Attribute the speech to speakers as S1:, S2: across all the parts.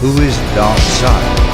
S1: Who is Darkseid?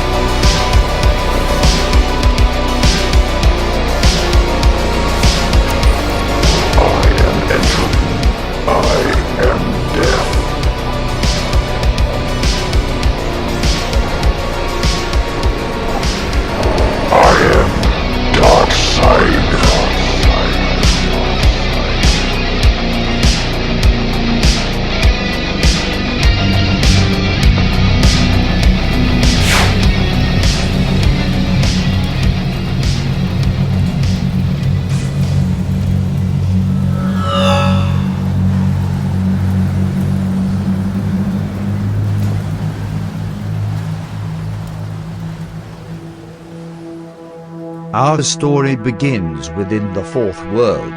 S1: Our story begins within the fourth world.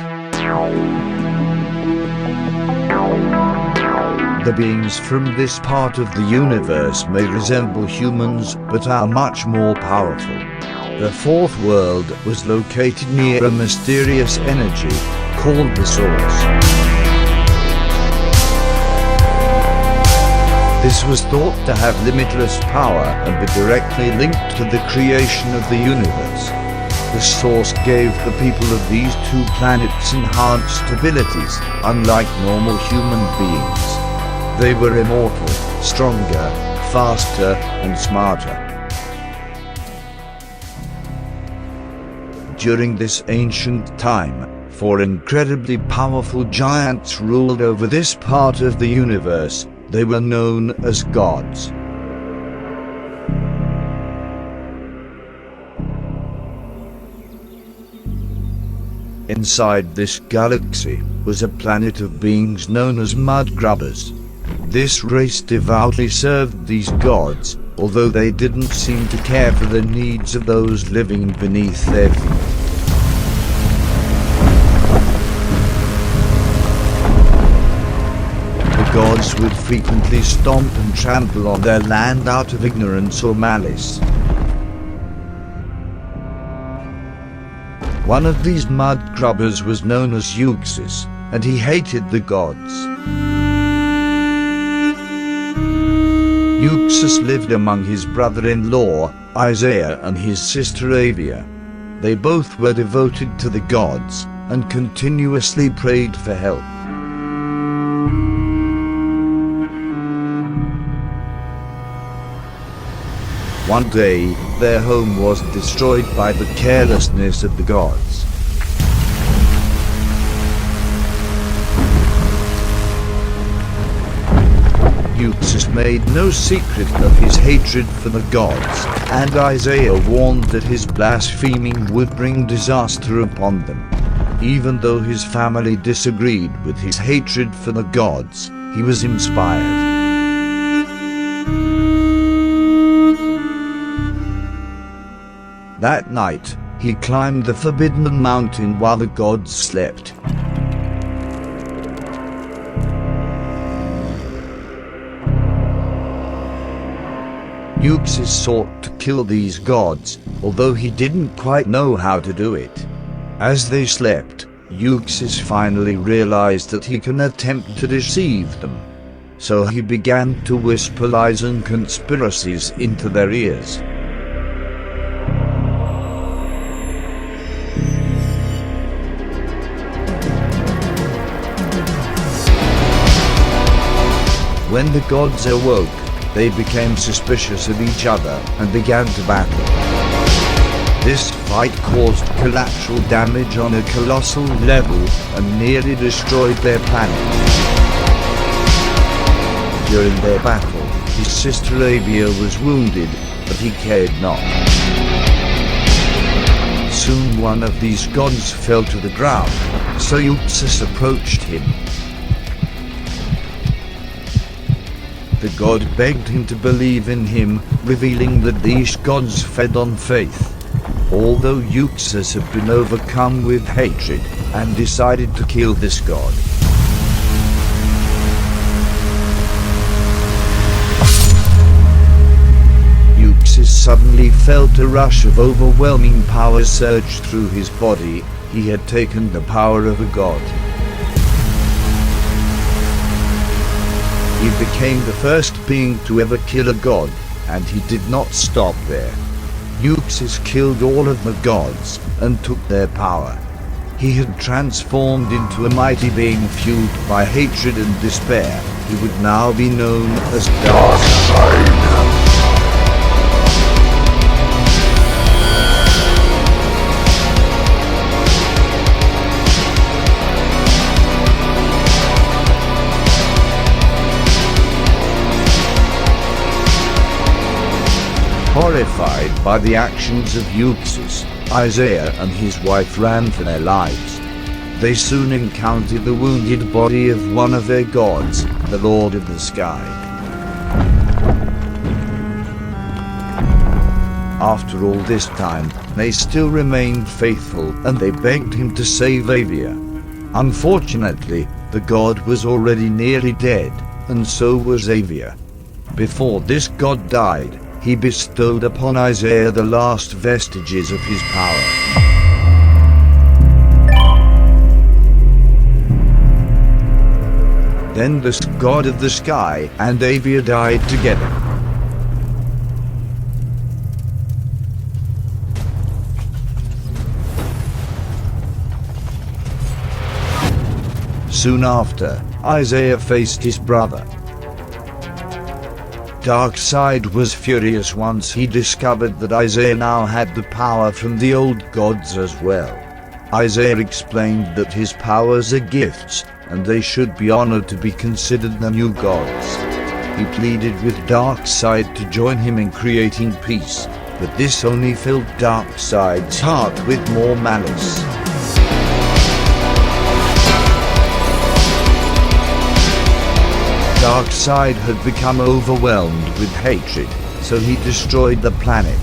S1: The beings from this part of the universe may resemble humans but are much more powerful. The fourth world was located near a mysterious energy called the Source. This was thought to have limitless power and be directly linked to the creation of the universe. The Source gave the people of these two planets enhanced abilities, unlike normal human beings. They were immortal, stronger, faster, and smarter. During this ancient time, four incredibly powerful giants ruled over this part of the universe. They were known as gods. Inside this galaxy was a planet of beings known as mud grubbers. This race devoutly served these gods, although they didn't seem to care for the needs of those living beneath their feet. The gods would frequently stomp and trample on their land out of ignorance or malice. One of these mud grubbers was known as Uxas, and he hated the gods. Uxas lived among his brother-in-law, Isaiah, and his sister Avia. They both were devoted to the gods, and continuously prayed for help. One day, their home was destroyed by the carelessness of the gods. Uxas made no secret of his hatred for the gods, and Isaiah warned that his blaspheming would bring disaster upon them. Even though his family disagreed with his hatred for the gods, he was inspired. That night, he climbed the forbidden mountain while the gods slept. Uxas sought to kill these gods, although he didn't quite know how to do it. As they slept, Uxas finally realized that he can attempt to deceive them. So he began to whisper lies and conspiracies into their ears. When the gods awoke, they became suspicious of each other and began to battle. This fight caused collateral damage on a colossal level and nearly destroyed their planet. During their battle, his sister Avia was wounded, but he cared not. Soon one of these gods fell to the ground, so Uxas approached him. The god begged him to believe in him, revealing that these gods fed on faith. Although Uxas had been overcome with hatred and decided to kill this god. Uxas suddenly felt a rush of overwhelming power surge through his body. He had taken the power of a god. He became the first being to ever kill a god, and he did not stop there. Uxas killed all of the gods and took their power. He had transformed into a mighty being fueled by hatred and despair. He would now be known as Darkseid. Horrified by the actions of Uxas, Isaiah and his wife ran for their lives. They soon encountered the wounded body of one of their gods, the Lord of the Sky. After all this time, they still remained faithful and they begged him to save Avia. Unfortunately, the god was already nearly dead, and so was Avia. Before this god died, he bestowed upon Isaiah the last vestiges of his power. Then the god of the sky and Avia died together. Soon after, Isaiah faced his brother. Darkseid was furious once he discovered that Isaiah now had the power from the old gods as well. Isaiah explained that his powers are gifts, and they should be honored to be considered the new gods. He pleaded with Darkseid to join him in creating peace, but this only filled Darkseid's heart with more malice. Darkseid had become overwhelmed with hatred, so he destroyed the planet.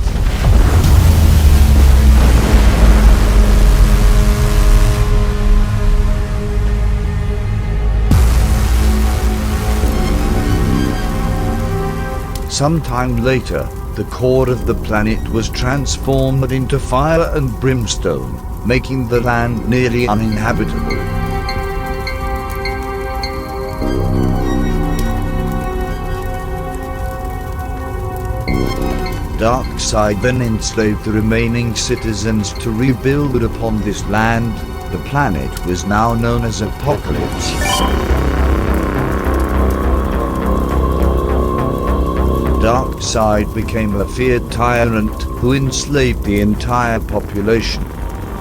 S1: Sometime later, the core of the planet was transformed into fire and brimstone, making the land nearly uninhabitable. Darkseid then enslaved the remaining citizens to rebuild upon this land. The planet was now known as Apocalypse. Darkseid became a feared tyrant who enslaved the entire population.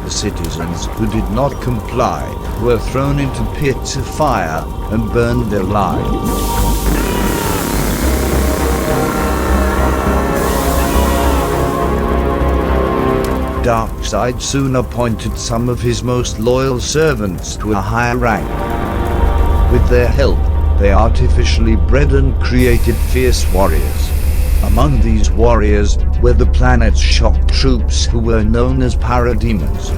S1: The citizens who did not comply were thrown into pits of fire and burned alive. Darkseid soon appointed some of his most loyal servants to a higher rank. With their help, they artificially bred and created fierce warriors. Among these warriors were the planet's shock troops who were known as parademons.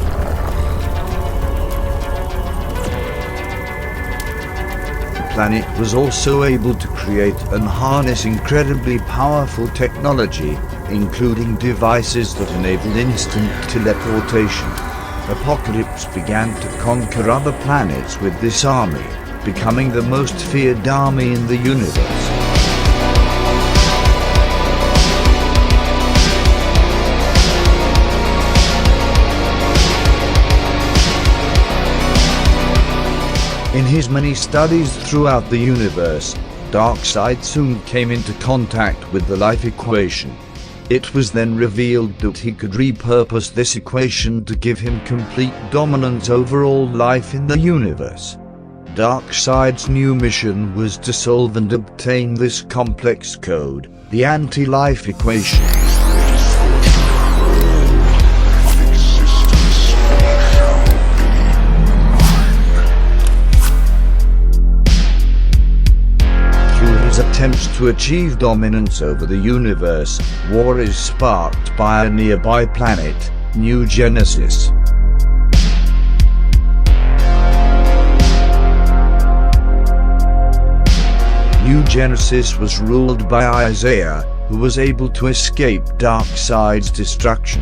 S1: The planet was also able to create and harness incredibly powerful technology, including devices that enabled instant teleportation. Apocalypse began to conquer other planets with this army, becoming the most feared army in the universe. In his many studies throughout the universe, Darkseid soon came into contact with the life equation. It was then revealed that he could repurpose this equation to give him complete dominance over all life in the universe. Darkseid's new mission was to solve and obtain this complex code, the anti-life equation. Attempts to achieve dominance over the universe, war is sparked by a nearby planet, New Genesis. New Genesis was ruled by Isaiah, who was able to escape Darkseid's destruction.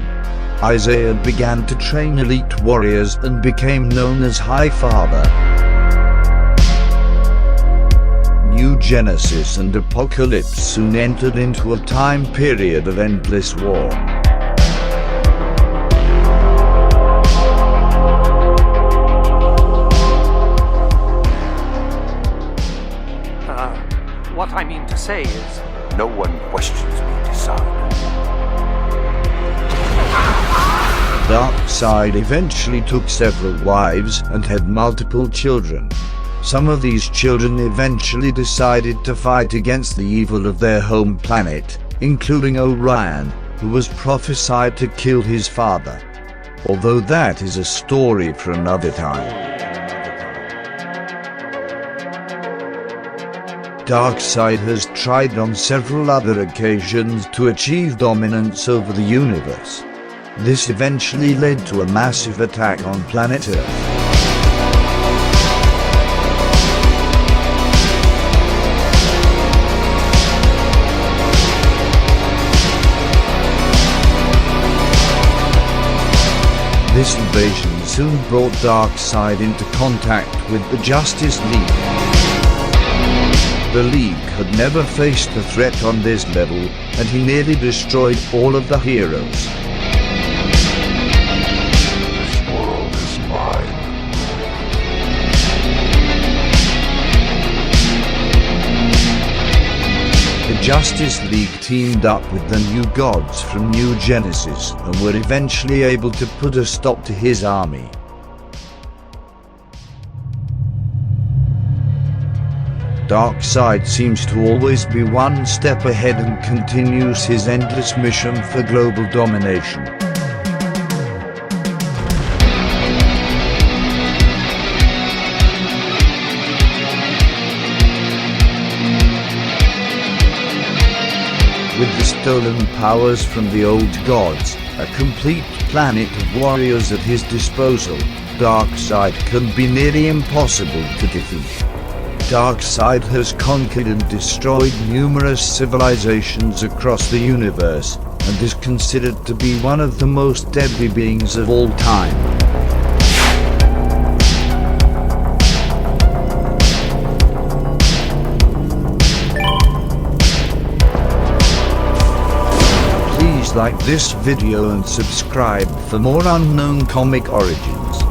S1: Isaiah began to train elite warriors and became known as High Father. New New Genesis and Apocalypse soon entered into a time period of endless war.
S2: What I mean to say is...
S3: No one questions me, Darkseid.
S1: Darkseid eventually took several wives and had multiple children. Some of these children eventually decided to fight against the evil of their home planet, including Orion, who was prophesied to kill his father. Although that is a story for another time. Darkseid has tried on several other occasions to achieve dominance over the universe. This eventually led to a massive attack on planet Earth. This invasion soon brought Darkseid into contact with the Justice League. The League had never faced a threat on this level, and he nearly destroyed all of the heroes.
S3: This world is mine.
S1: The Justice League teamed up with the New Gods from New Genesis and were eventually able to put a stop to his army. Darkseid seems to always be one step ahead and continues his endless mission for global domination. With the stolen powers from the old gods, a complete planet of warriors at his disposal, Darkseid can be nearly impossible to defeat. Darkseid has conquered and destroyed numerous civilizations across the universe, and is considered to be one of the most deadly beings of all time. Please like this video and subscribe for more unknown comic origins.